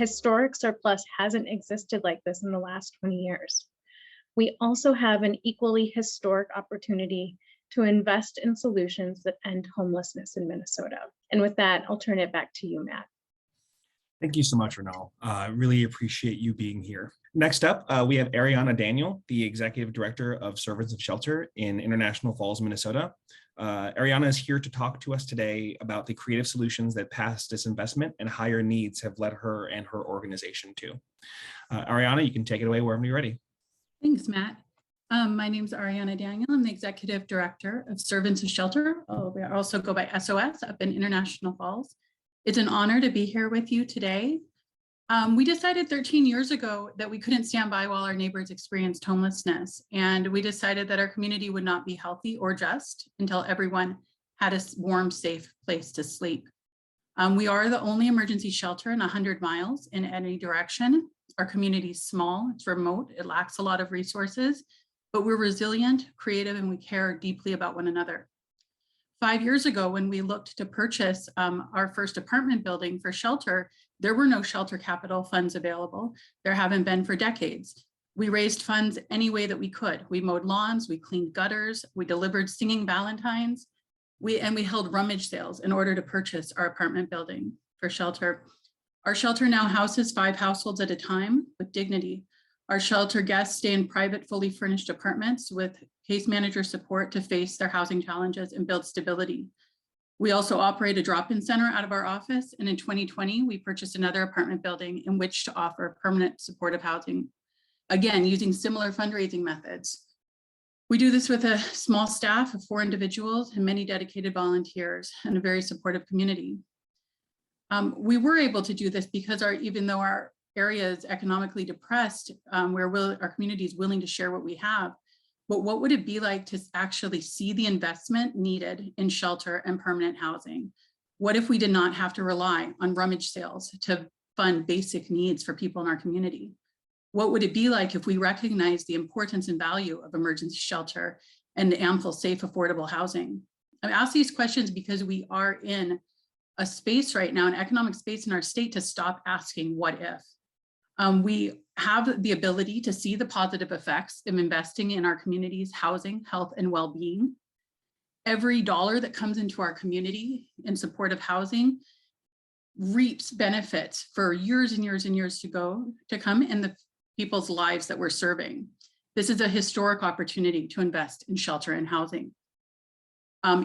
historic surplus hasn't existed like this in the last 20 years. We also have an equally historic opportunity to invest in solutions that end homelessness in Minnesota. And with that, I'll turn it back to you, Matt. Thank you so much, Renal. I really appreciate you being here. Next up, we have Ariana Daniel, the Executive Director of Servants of Shelter in International Falls, Minnesota. Ariana is here to talk to us today about the creative solutions that past disinvestment and higher needs have led her and her organization to. Ariana, you can take it away wherever you're ready. Thanks, Matt. My name is Ariana Daniel. I'm the Executive Director of Servants of Shelter. We also go by SOS up in International Falls. It's an honor to be here with you today. We decided 13 years ago that we couldn't stand by while our neighbors experienced homelessness. And we decided that our community would not be healthy or just until everyone had a warm, safe place to sleep. We are the only emergency shelter in 100 miles in any direction. Our community is small, it's remote, it lacks a lot of resources, but we're resilient, creative, and we care deeply about one another. 5 years ago, when we looked to purchase our first apartment building for shelter, there were no shelter capital funds available. There haven't been for decades. We raised funds any way that we could. We mowed lawns, we cleaned gutters, we delivered singing Valentines, we held rummage sales in order to purchase our apartment building for shelter. Our shelter now houses 5 households at a time with dignity. Our shelter guests stay in private, fully furnished apartments with case manager support to face their housing challenges and build stability. We also operate a drop-in center out of our office, and in 2020, we purchased another apartment building in which to offer permanent supportive housing, again, using similar fundraising methods. We do this with a small staff of 4 individuals and many dedicated volunteers and a very supportive community. We were able to do this because even though our area is economically depressed, our community is willing to share what we have. But what would it be like to actually see the investment needed in shelter and permanent housing? What if we did not have to rely on rummage sales to fund basic needs for people in our community? What would it be like if we recognized the importance and value of emergency shelter and ample, safe, affordable housing? I ask these questions because we are in a space right now, an economic space in our state, to stop asking what if. We have the ability to see the positive effects of investing in our community's housing, health, and well-being. Every dollar that comes into our community in support of housing reaps benefits for years and years and years to come in the people's lives that we're serving. This is a historic opportunity to invest in shelter and housing.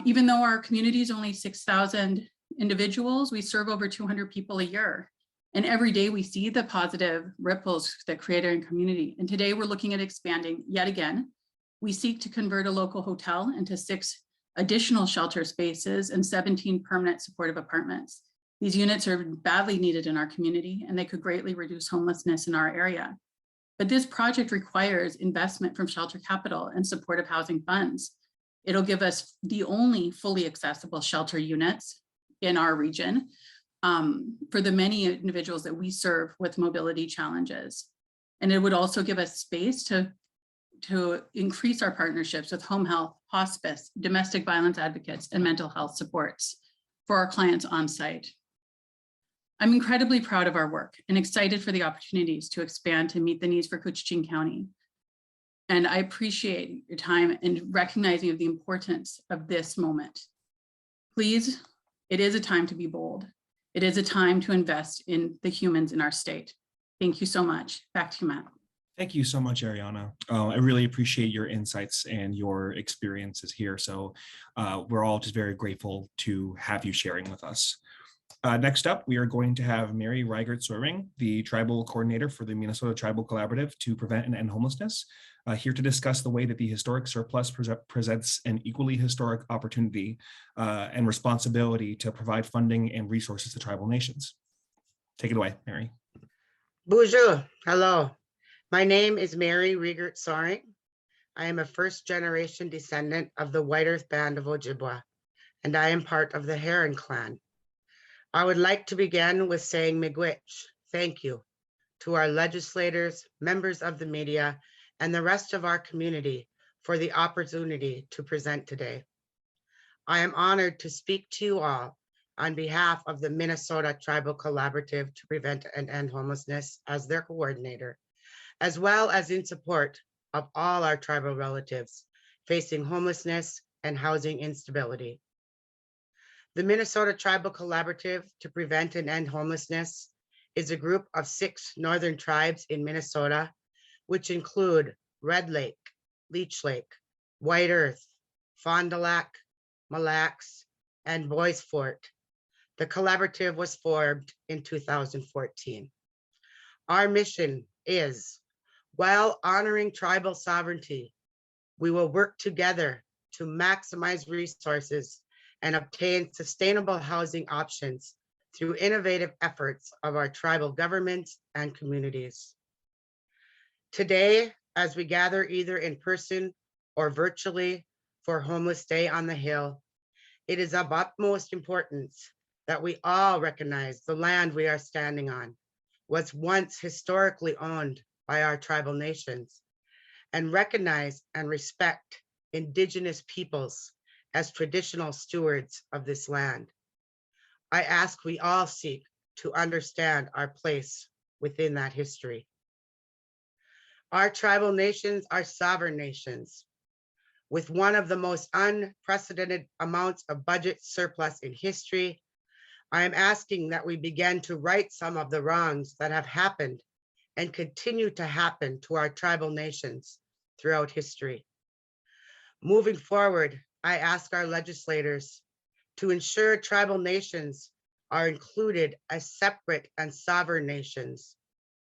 Even though our community is only 6,000 individuals, we serve over 200 people a year. And every day we see the positive ripples that create our community. And today we're looking at expanding yet again. We seek to convert a local hotel into 6 additional shelter spaces and 17 permanent supportive apartments. These units are badly needed in our community, and they could greatly reduce homelessness in our area. But this project requires investment from shelter capital and supportive housing funds. It'll give us the only fully accessible shelter units in our region, for the many individuals that we serve with mobility challenges. And it would also give us space to increase our partnerships with home health, hospice, domestic violence advocates, and mental health supports for our clients on site. I'm incredibly proud of our work and excited for the opportunities to expand to meet the needs for Couchiching County. And I appreciate your time and recognizing of the importance of this moment. Please, it is a time to be bold. It is a time to invest in the humans in our state. Thank you so much. Back to you, Matt. Thank you so much, Ariana. I really appreciate your insights and your experiences here. So we're all just very grateful to have you sharing with us. Next up, we are going to have Mary Reigert, the Tribal Coordinator for the Minnesota Tribal Collaborative to Prevent and End Homelessness, here to discuss the way that the historic surplus presents an equally historic opportunity and responsibility to provide funding and resources to tribal nations. Take it away, Mary. Bonjour, hello. My name is Mary Reigert Soaring. I am a first-generation descendant of the White Earth Band of Ojibwa, and I am part of the Heron Clan. I would like to begin with saying miigwech, thank you, to our legislators, members of the media, and the rest of our community for the opportunity to present today. I am honored to speak to you all on behalf of the Minnesota Tribal Collaborative to Prevent and End Homelessness as their coordinator, as well as in support of all our tribal relatives facing homelessness and housing instability. The Minnesota Tribal Collaborative to Prevent and End Homelessness is a group of 6 northern tribes in Minnesota, which include Red Lake, Leech Lake, White Earth, Fond du Lac, Mille Lacs, and Bois Forte. The collaborative was formed in 2014. Our mission is, while honoring tribal sovereignty, we will work together to maximize resources and obtain sustainable housing options through innovative efforts of our tribal governments and communities. Today, as we gather either in person or virtually for Homeless Day on the Hill, it is of utmost importance that we all recognize the land we are standing on was once historically owned by our tribal nations, and recognize and respect Indigenous peoples as traditional stewards of this land. I ask we all seek to understand our place within that history. Our tribal nations are sovereign nations with one of the most unprecedented amounts of budget surplus in history. I am asking that we begin to right some of the wrongs that have happened and continue to happen to our tribal nations throughout history. Moving forward, I ask our legislators to ensure tribal nations are included as separate and sovereign nations.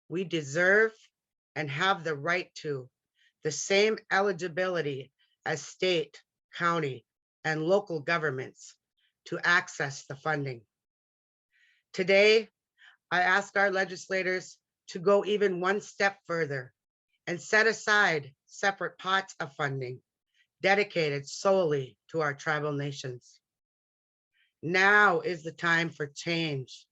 We deserve and have the right to the same eligibility as state, county, and local governments to access the funding. Today, I ask our legislators to go even one step further and set aside separate pots of funding dedicated solely to our tribal nations. Now is the time for change.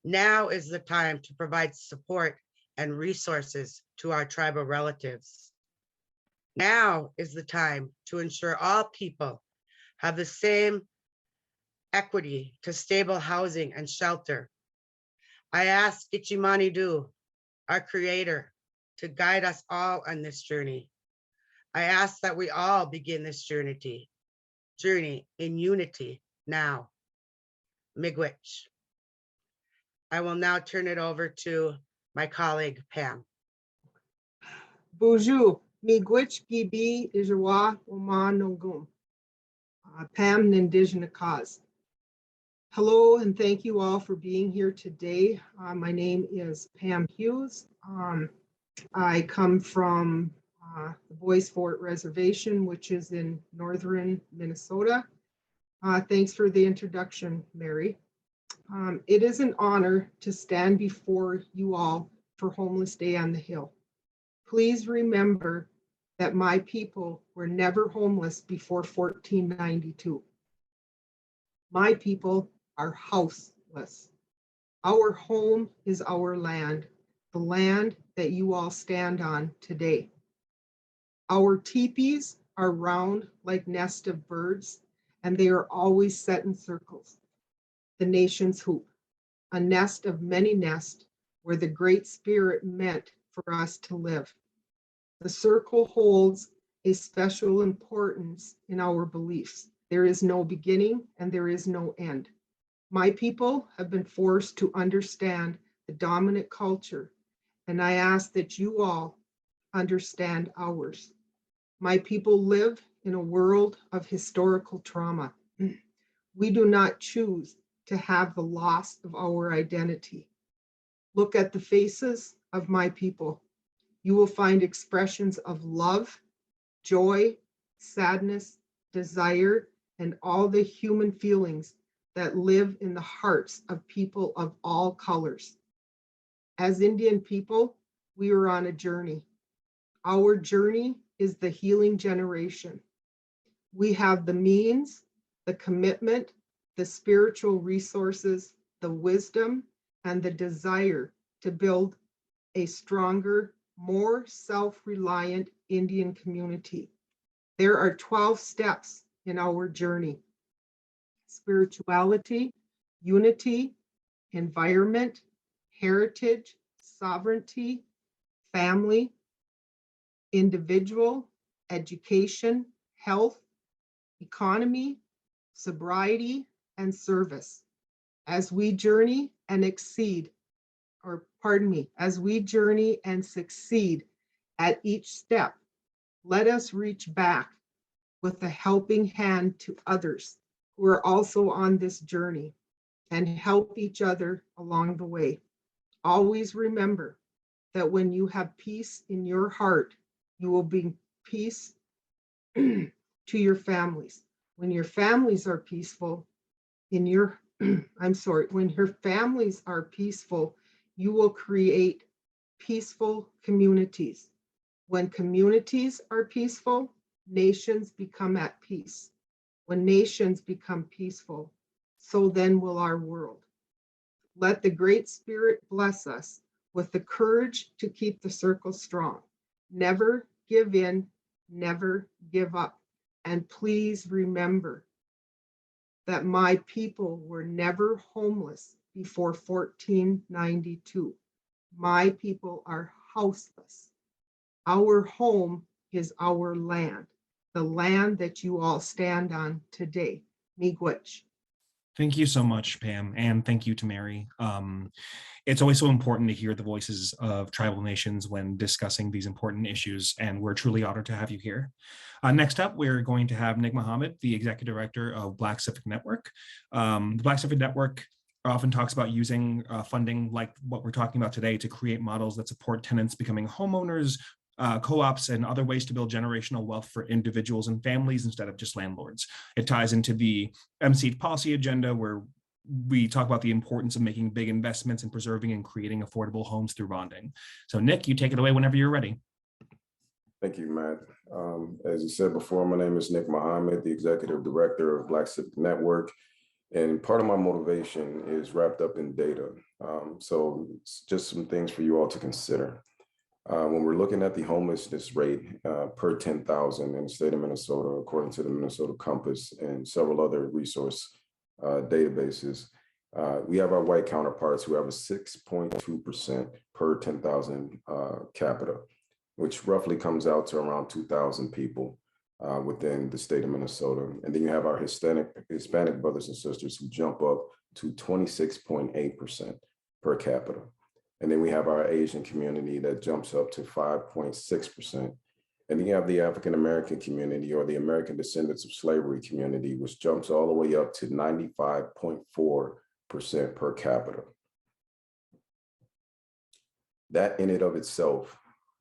Now is the time to provide support and resources to our tribal relatives. Now is the time to ensure all people have the same equity to stable housing and shelter. I ask Ichimanidu, our creator, to guide us all on this journey. I ask that we all begin this journey in unity now. Miigwech. I will now turn it over to my colleague, Pam. Bonjour, miigwech gibi ijawa oman nongum. Pam Nindigenous cause. Hello, and thank you all for being here today. My name is Pam Hughes. I come from the Bois Forte Reservation, which is in northern Minnesota. Thanks for the introduction, Mary. It is an honor to stand before you all for Homeless Day on the Hill. Please remember that my people were never homeless before 1492. My people are houseless. Our home is our land, the land that you all stand on today. Our teepees are round like nests of birds, and they are always set in circles. The nation's hoop, a nest of many nests where the Great Spirit meant for us to live. The circle holds a special importance in our beliefs. There is no beginning and there is no end. My people have been forced to understand the dominant culture, and I ask that you all understand ours. My people live in a world of historical trauma. We do not choose to have the loss of our identity. Look at the faces of my people. You will find expressions of love, joy, sadness, desire, and all the human feelings that live in the hearts of people of all colors. As Indian people, we are on a journey. Our journey is the healing generation. We have the means, the commitment, the spiritual resources, the wisdom, and the desire to build a stronger, more self-reliant Indian community. There are 12 steps in our journey. spirituality, unity, environment, heritage, sovereignty, family, individual, education, health, economy, sobriety, and service. As we journey and as we journey and succeed at each step, let us reach back with a helping hand to others who are also on this journey and help each other along the way. Always remember that when you have peace in your heart, you will bring peace to your families. When your families are peaceful, when your families are peaceful, you will create peaceful communities. When communities are peaceful, nations become at peace. When nations become peaceful, so then will our world. Let the Great Spirit bless us with the courage to keep the circle strong. Never give in, never give up. And please remember that my people were never homeless before 1492. My people are houseless. Our home is our land, the land that you all stand on today. Miigwech. Thank you so much, Pam, and thank you to Mary. It's always so important to hear the voices of tribal nations when discussing these important issues, and we're truly honored to have you here. Next up, we're going to have Nick Mohammed, the Executive Director of Black Civic Network. The Black Civic Network often talks about using funding like what we're talking about today to create models that support tenants becoming homeowners, co-ops, and other ways to build generational wealth for individuals and families instead of just landlords. It ties into the MC policy agenda, where we talk about the importance of making big investments in preserving and creating affordable homes through bonding. So Nick, you take it away whenever you're ready. Thank you, Matt. As you said before, my name is Nick Mohammed, the Executive Director of Black Civic Network. And part of my motivation is wrapped up in data. So it's just some things for you all to consider. When we're looking at the homelessness rate per 10,000 in the state of Minnesota, according to the Minnesota Compass and several other resource databases, we have our white counterparts who have a 6.2% per 10,000 capita, which roughly comes out to around 2,000 people within the state of Minnesota. And then you have our Hispanic brothers and sisters who jump up to 26.8% per capita. And then we have our Asian community that jumps up to 5.6%. And then you have the African-American community, or the American descendants of slavery community, which jumps all the way up to 95.4% per capita. That in and of itself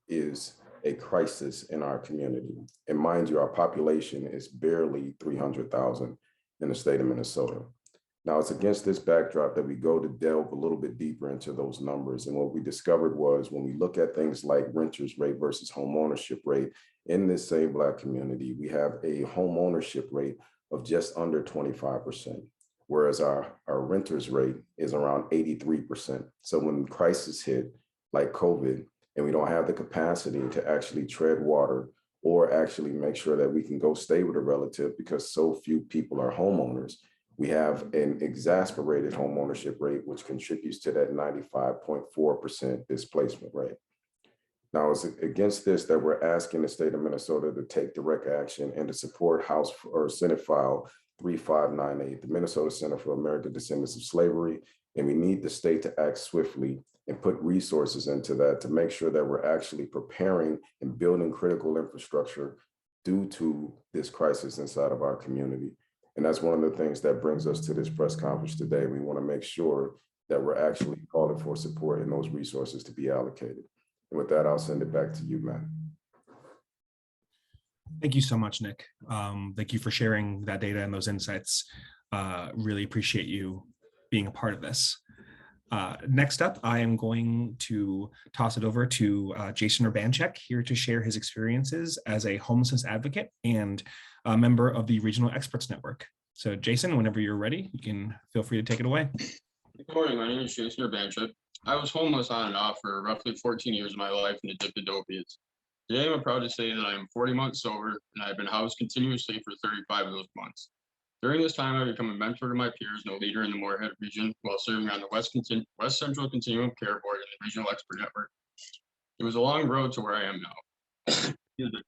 is a crisis in our community. And mind you, our population is barely 300,000 in the state of Minnesota. Now, it's against this backdrop that we go to delve a little bit deeper into those numbers. And what we discovered was when we look at things like renters rate versus home ownership rate in this same Black community, we have a home ownership rate of just under 25%, whereas our renters rate is around 83%. So when crisis hit, like COVID, and we don't have the capacity to actually tread water or actually make sure that we can go stay with a relative because so few people are homeowners, we have an exasperated home ownership rate, which contributes to that 95.4% displacement rate. Now, it's against this that we're asking the state of Minnesota to take direct action and to support House or Senate File 3598, the Minnesota Center for American Descendants of Slavery. And we need the state to act swiftly and put resources into that to make sure that we're actually preparing and building critical infrastructure due to this crisis inside of our community. And that's one of the things that brings us to this press conference today. We want to make sure that we're actually calling for support and those resources to be allocated. And with that, I'll send it back to you, Matt. Thank you so much, Nick. Thank you for sharing that data and those insights. Really appreciate you being a part of this. Next up, I am going to toss it over to Jason Urbanchek here to share his experiences as a homelessness advocate and a member of the Regional Experts Network. So Jason, whenever you're ready, you can feel free to take it away. Good morning, my name is Jason Urbanchek. I was homeless on and off for roughly 14 years of my life and addicted to opiates. Today, I'm proud to say that I am 40 months sober and I've been housed continuously for 35 of those months. During this time, I became a mentor to my peers and a leader in the Moorhead region while serving on the West Central Continuum Care Board and the Regional Expert Network. It was a long road to where I am now. Excuse me.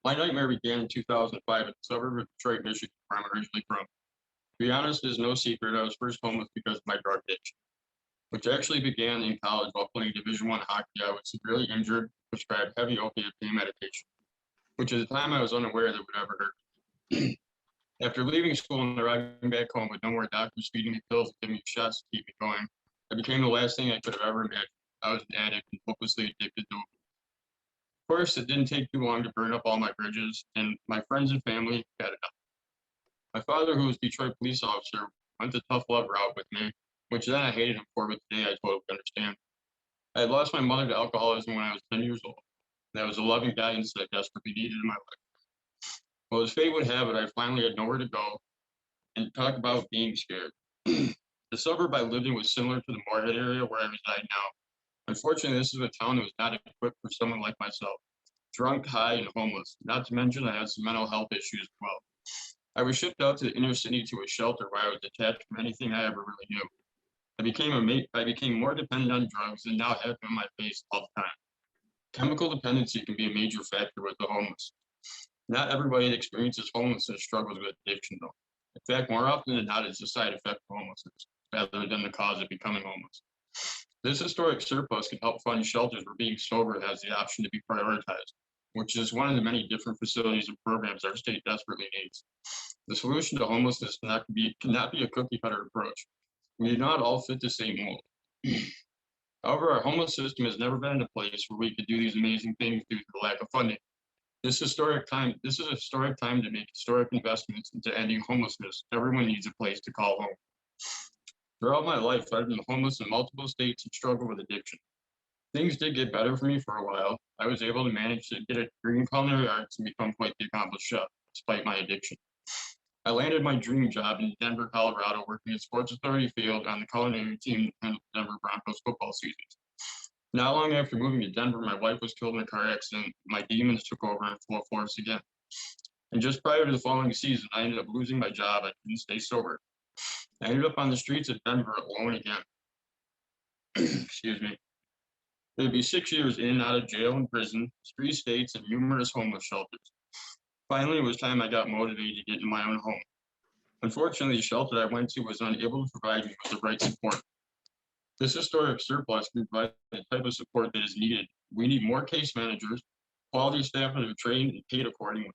My nightmare began in 2005 in the suburb of Detroit, Michigan, where I'm originally from. To be honest, it is no secret I was first homeless because of my drug addiction, which actually began in college while playing Division I hockey. I was severely injured, prescribed heavy opiate pain medication, which at the time I was unaware that would ever hurt. After leaving school and arriving back home with no more doctors feeding me pills and giving me shots to keep me going, I became the last thing I could have ever imagined. I was an addict and hopelessly addicted to opiates. Of course, it didn't take too long to burn up all my bridges, and my friends and family had enough. My father, who was a Detroit police officer, went the tough love route with me, which then I hated him for, but today I totally understand. I had lost my mother to alcoholism when I was 10 years old. That was a loving guidance that I desperately needed in my life. Well, as fate would have it, I finally had nowhere to go, and talk about being scared. The suburb I lived in was similar to the Moorhead area where I reside now. Unfortunately, this is a town that was not equipped for someone like myself, drunk, high, and homeless. Not to mention I had some mental health issues as well. I was shipped out to the inner city to a shelter where I was detached from anything I ever really knew. I became more dependent on drugs and now have them in my face all the time. Chemical dependency can be a major factor with the homeless. Not everybody that experiences homelessness struggles with addiction, though. In fact, more often than not, it's a side effect of homelessness rather than the cause of becoming homeless. This historic surplus can help fund shelters where being sober has the option to be prioritized, which is one of the many different facilities and programs our state desperately needs. The solution to homelessness cannot be a cookie cutter approach. We do not all fit the same mold. However, our homeless system has never been in a place where we could do these amazing things due to the lack of funding. This is a historic time to make historic investments into ending homelessness. Everyone needs a place to call home. Throughout my life, I've been homeless in multiple states and struggled with addiction. Things did get better for me for a while. I was able to manage to get a degree in culinary arts and become quite the accomplished chef, despite my addiction. I landed my dream job in Denver, Colorado, working at Sports Authority Field on the culinary team in the Denver Broncos football seasons. Not long after moving to Denver, my wife was killed in a car accident. My demons took over in full force again. And just prior to the following season, I ended up losing my job. I couldn't stay sober. I ended up on the streets of Denver alone again. Excuse me. It would be 6 years in and out of jail and prison, 3 states, and numerous homeless shelters. Finally, it was time I got motivated to get in my own home. Unfortunately, the shelter I went to was unable to provide me with the right support. This historic surplus can provide the type of support that is needed. We need more case managers, quality staff that are trained and paid accordingly.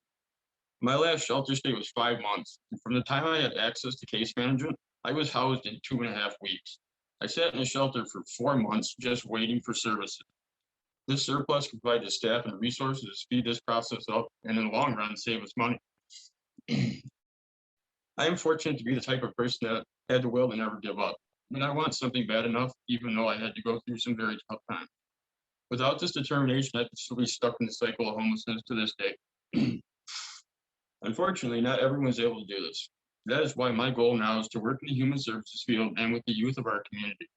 My last shelter stay was 5 months, and from the time I had access to case management, I was housed in 2.5 weeks. I sat in a shelter for 4 months just waiting for services. This surplus can provide the staff and resources to speed this process up and in the long run save us money. I am fortunate to be the type of person that had the will to never give up. And I want something bad enough, even though I had to go through some very tough times. Without this determination, I could still be stuck in the cycle of homelessness to this day. Unfortunately, not everyone is able to do this. That is why my goal now is to work in the human services field and with the youth of our community.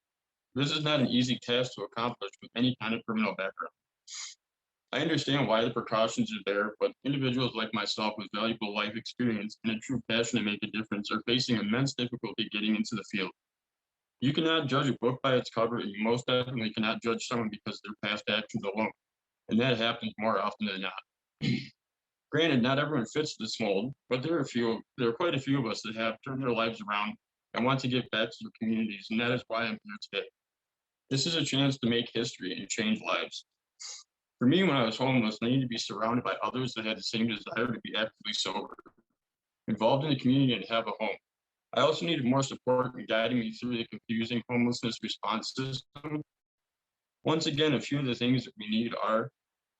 This is not an easy task to accomplish with any kind of criminal background. I understand why the precautions are there, but individuals like myself with valuable life experience and a true passion to make a difference are facing immense difficulty getting into the field. You cannot judge a book by its cover, and you most definitely cannot judge someone because of their past actions alone. And that happens more often than not. Granted, not everyone fits this mold, but there are quite a few of us that have turned their lives around and want to give back to their communities, and that is why I'm here today. This is a chance to make history and change lives. For me, when I was homeless, I needed to be surrounded by others that had the same desire to be actively sober, involved in the community, and have a home. I also needed more support in guiding me through the confusing homelessness response system. Once again, a few of the things that we need are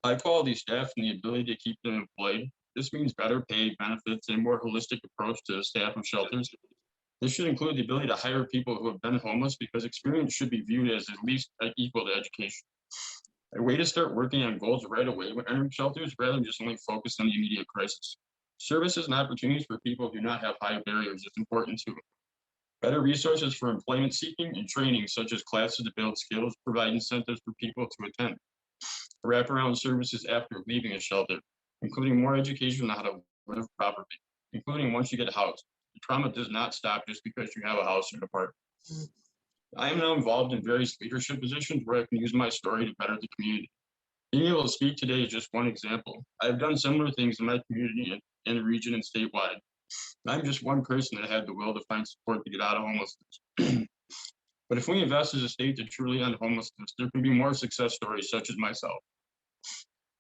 high quality staff and the ability to keep them employed. This means better pay, benefits, and a more holistic approach to the staff of shelters. This should include the ability to hire people who have been homeless because experience should be viewed as at least equal to education. A way to start working on goals right away when entering shelters rather than just only focus on the immediate crisis. Services and opportunities for people who do not have high barriers is important too. Better resources for employment seeking and training, such as classes to build skills, provide incentives for people to attend. Wraparound services after leaving a shelter, including more education on how to live properly, including once you get housed. trauma does not stop just because you have a house or an apartment. I am now involved in various leadership positions where I can use my story to better the community. Being able to speak today is just one example. I've done similar things in my community, in the region, and statewide. I'm just one person that had the will to find support to get out of homelessness. But if we invest as a state to truly end homelessness, there can be more success stories such as myself.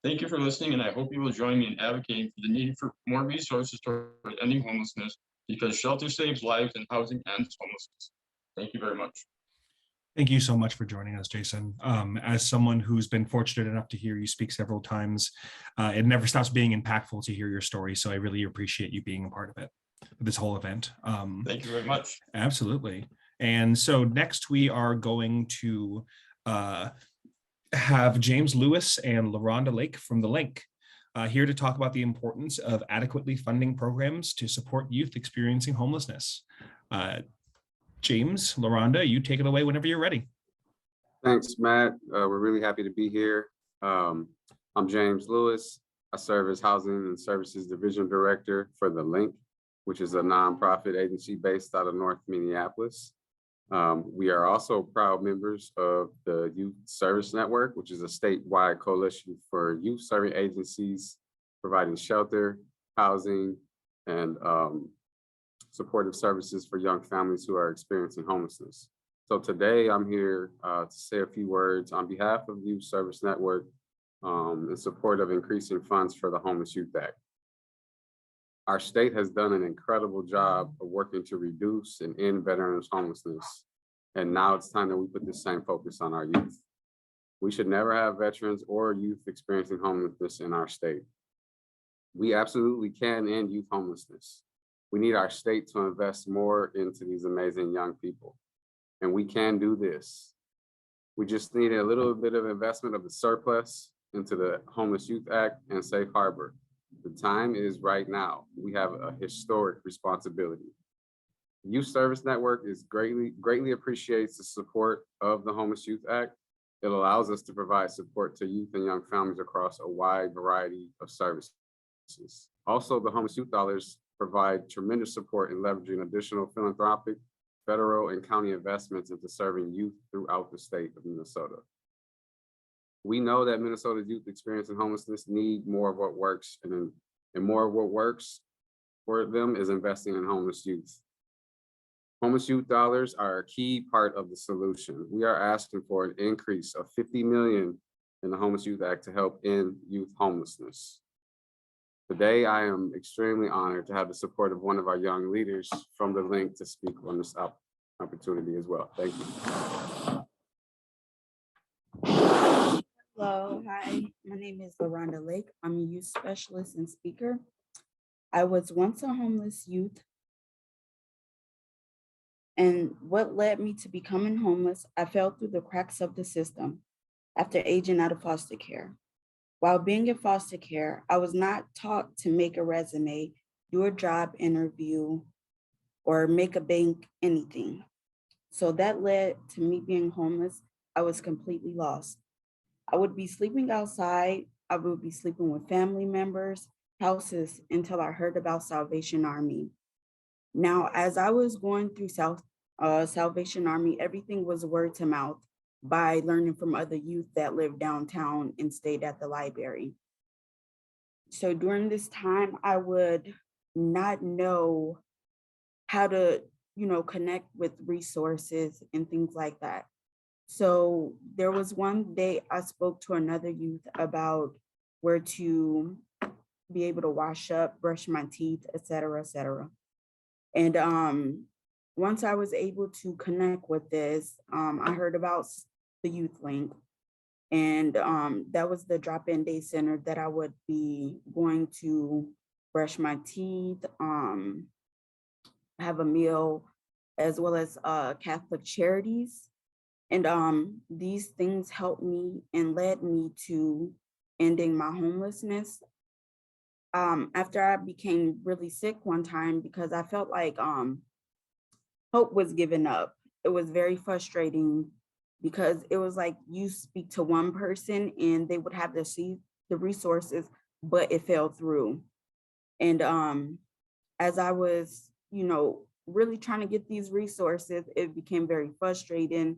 Thank you for listening, and I hope you will join me in advocating for the need for more resources toward ending homelessness, because shelter saves lives and housing ends homelessness. Thank you very much. Thank you so much for joining us, Jason. As someone who's been fortunate enough to hear you speak several times, it never stops being impactful to hear your story. So I really appreciate you being a part of it, this whole event. Thank you very much. Absolutely. And so next we are going to have James Lewis and Laronda Lake from The Link here to talk about the importance of adequately funding programs to support youth experiencing homelessness. James, Laronda, you take it away whenever you're ready. Thanks, Matt. We're really happy to be here. I'm James Lewis. I serve as Housing and Services Division Director for The Link, which is a nonprofit agency based out of North Minneapolis. We are also proud members of the Youth Service Network, which is a statewide coalition for youth serving agencies providing shelter, housing, and supportive services for young families who are experiencing homelessness. So today I'm here to say a few words on behalf of the Youth Service Network in support of increasing funds for the Homeless Youth Act. Our state has done an incredible job of working to reduce and end veterans' homelessness. And now it's time that we put the same focus on our youth. We should never have veterans or youth experiencing homelessness in our state. We absolutely can end youth homelessness. We need our state to invest more into these amazing young people. And we can do this. We just need a little bit of investment of the surplus into the Homeless Youth Act and Safe Harbor. The time is right now. We have a historic responsibility. The Youth Service Network is greatly appreciates the support of the Homeless Youth Act. It allows us to provide support to youth and young families across a wide variety of services. Also, the Homeless Youth Dollars provide tremendous support in leveraging additional philanthropic, federal, and county investments into serving youth throughout the state of Minnesota. We know that Minnesota's youth experiencing homelessness need more of what works, and more of what works for them is investing in homeless youth. Homeless Youth Dollars are a key part of the solution. We are asking for an increase of $50 million in the Homeless Youth Act to help end youth homelessness. Today, I am extremely honored to have the support of one of our young leaders from The Link to speak on this opportunity as well. Thank you. Hello, hi, my name is Laronda Lake. I'm a youth specialist and speaker. I was once a homeless youth. And what led me to becoming homeless, I fell through the cracks of the system after aging out of foster care. While being in foster care, I was not taught to make a resume, do a job interview, or make a bank, anything. So that led to me being homeless. I was completely lost. I would be sleeping outside. I would be sleeping with family members, houses, until I heard about Salvation Army. Now, as I was going through Salvation Army, everything was word to mouth by learning from other youth that lived downtown and stayed at the library. So during this time, I would not know how to, connect with resources and things like that. So there was one day I spoke to another youth about where to be able to wash up, brush my teeth, et cetera, et cetera. And once I was able to connect with this, I heard about the Youth Link. And that was the drop-in day center that I would be going to brush my teeth, have a meal, as well as Catholic charities. And these things helped me and led me to ending my homelessness. After I became really sick one time, because I felt like hope was given up. It was very frustrating because it was like you speak to one person and they would have the resources, but it fell through. And as I was, really trying to get these resources, it became very frustrating.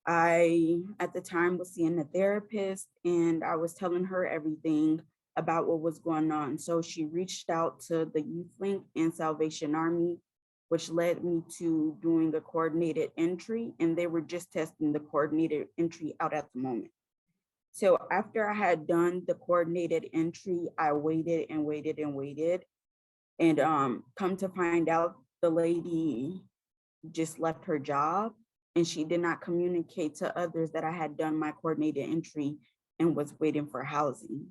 I, at the time, was seeing a therapist and I was telling her everything about what was going on. So she reached out to the Youth Link and Salvation Army, which led me to doing a coordinated entry, and they were just testing the coordinated entry out at the moment. So after I had done the coordinated entry, I waited and waited and waited. And come to find out, the lady just left her job and she did not communicate to others that I had done my coordinated entry and was waiting for housing.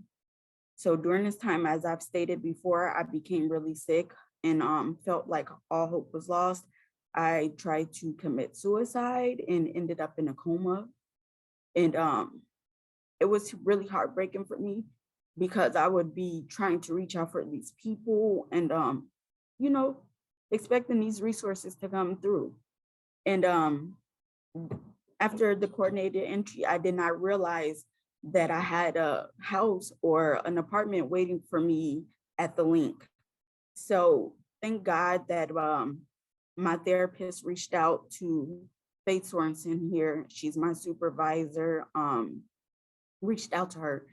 So during this time, as I've stated before, I became really sick and felt like all hope was lost. I tried to commit suicide and ended up in a coma. And it was really heartbreaking for me because I would be trying to reach out for these people and, expecting these resources to come through. And after the coordinated entry, I did not realize that I had a house or an apartment waiting for me at the link. So thank God that my therapist reached out to Faith Sorensen here. She's my supervisor, reached out to her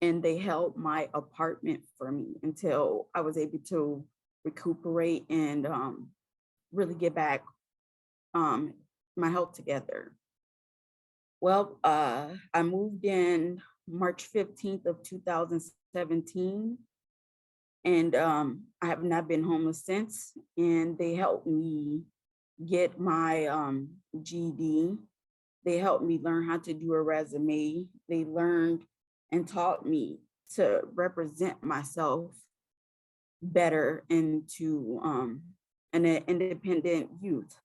and they held my apartment for me until I was able to recuperate and really get back my health together. Well, I moved in March 15th of 2017, and I have not been homeless since, and they helped me get my GED. They helped me learn how to do a resume. They learned and taught me to represent myself better into an independent youth.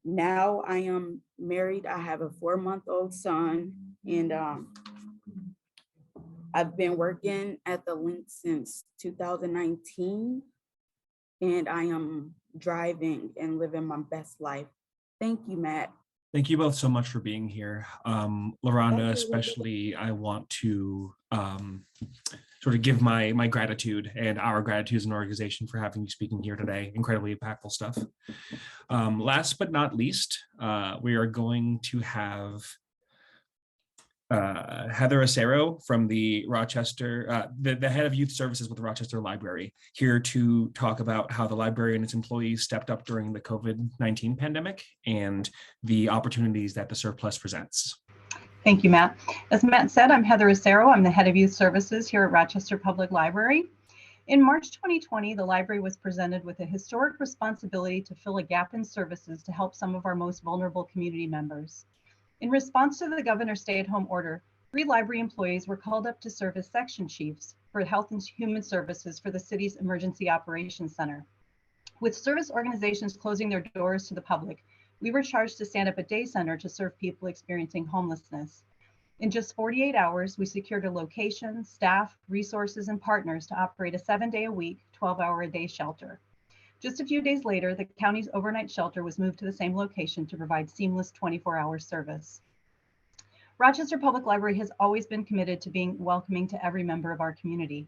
Now I am married. I have a 4-month-old son, and I've been working at the link since 2019, and I am driving and living my best life. Thank you, Matt. Thank you both so much for being here. Laronda, especially, I want to sort of give my gratitude and our gratitude as an organization for having you speaking here today. Incredibly impactful stuff. Last but not least, we are going to have Heather Acero from the Rochester, the head of youth services with the Rochester Library, here to talk about how the library and its employees stepped up during the COVID-19 pandemic and the opportunities that the surplus presents. Thank you, Matt. As Matt said, I'm Heather Acero. I'm the head of youth services here at Rochester Public Library. In March 2020, the library was presented with a historic responsibility to fill a gap in services to help some of our most vulnerable community members. In response to the governor's stay-at-home order, 3 library employees were called up to serve as section chiefs for Health and Human Services for the city's Emergency Operations Center. With service organizations closing their doors to the public, we were charged to stand up a day center to serve people experiencing homelessness. In just 48 hours, we secured a location, staff, resources, and partners to operate a 7-day-a-week, 12-hour-a-day shelter. Just a few days later, the county's overnight shelter was moved to the same location to provide seamless 24-hour service. Rochester Public Library has always been committed to being welcoming to every member of our community.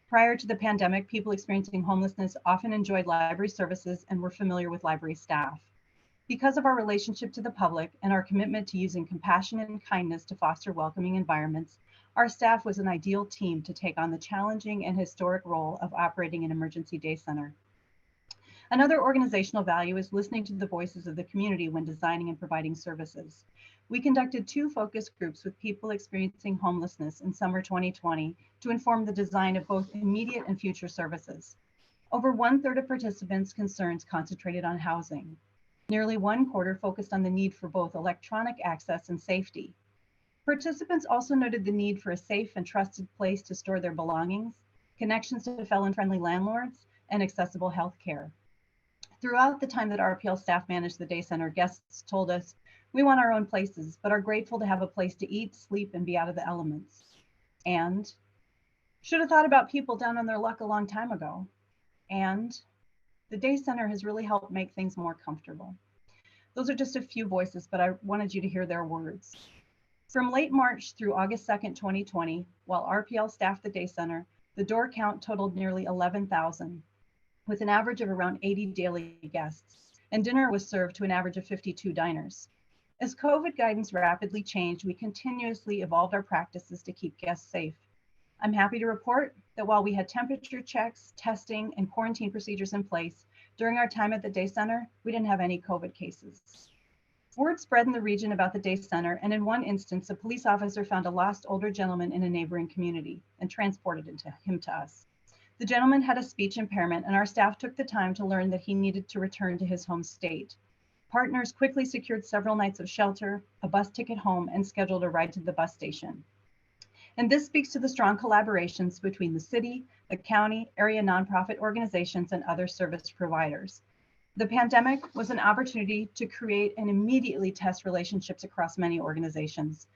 Prior to the pandemic, people experiencing homelessness often enjoyed library services and were familiar with library staff. Because of our relationship to the public and our commitment to using compassion and kindness to foster welcoming environments, our staff was an ideal team to take on the challenging and historic role of operating an emergency day center. Another organizational value is listening to the voices of the community when designing and providing services. We conducted 2 focus groups with people experiencing homelessness in summer 2020 to inform the design of both immediate and future services. Over 1/3 of participants' concerns concentrated on housing. Nearly 1/4 focused on the need for both electronic access and safety. Participants also noted the need for a safe and trusted place to store their belongings, connections to felon-friendly landlords, and accessible health care. Throughout the time that RPL staff managed the day center, guests told us, "We want our own places, but are grateful to have a place to eat, sleep, and be out of the elements." And should have thought about people down on their luck a long time ago. And the day center has really helped make things more comfortable. Those are just a few voices, but I wanted you to hear their words. From late March through August 2nd, 2020, while RPL staffed the day center, the door count totaled nearly 11,000. with an average of around 80 daily guests, and dinner was served to an average of 52 diners. As COVID guidance rapidly changed, we continuously evolved our practices to keep guests safe. I'm happy to report that while we had temperature checks, testing, and quarantine procedures in place, during our time at the Day Center, we didn't have any COVID cases. Word spread in the region about the Day Center, and in one instance, a police officer found a lost older gentleman in a neighboring community and transported him to us. The gentleman had a speech impairment, and our staff took the time to learn that he needed to return to his home state. Partners quickly secured several nights of shelter, a bus ticket home, and scheduled a ride to the bus station. And this speaks to the strong collaborations between the city, the county, area nonprofit organizations, and other service providers. The pandemic was an opportunity to create and immediately test relationships across many organizations.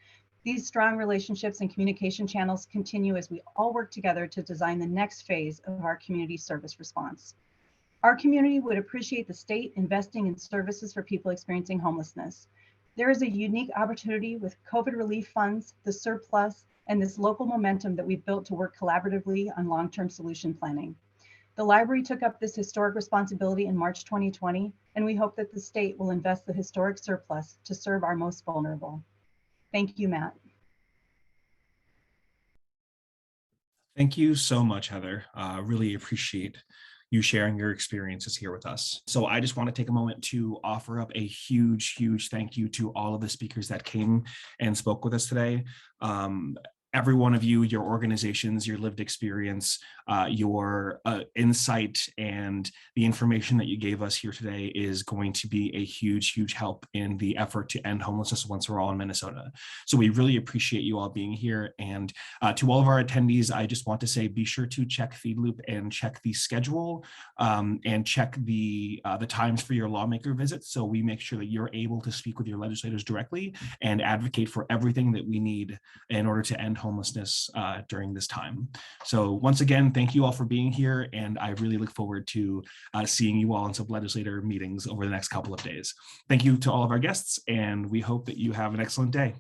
These strong relationships and communication channels continue as we all work together to design the next phase of our community service response. Our community would appreciate the state investing in services for people experiencing homelessness. There is a unique opportunity with COVID relief funds, the surplus, and this local momentum that we've built to work collaboratively on long-term solution planning. The library took up this historic responsibility in March 2020, and we hope that the state will invest the historic surplus to serve our most vulnerable. Thank you, Matt. Thank you so much, Heather. Really appreciate you sharing your experiences here with us. So I just want to take a moment to offer up a huge thank you to all of the speakers that came and spoke with us today. Every one of you, your organizations, your lived experience, your insight, and the information that you gave us here today is going to be a huge help in the effort to end homelessness once for all in Minnesota. So we really appreciate you all being here. And to all of our attendees, I just want to say, be sure to check FeedLoop and check the schedule and check the times for your lawmaker visits, so we make sure that you're able to speak with your legislators directly and advocate for everything that we need in order to end homelessness during this time. So once again, thank you all for being here, and I really look forward to seeing you all in some legislator meetings over the next couple of days. Thank you to all of our guests, and we hope that you have an excellent day.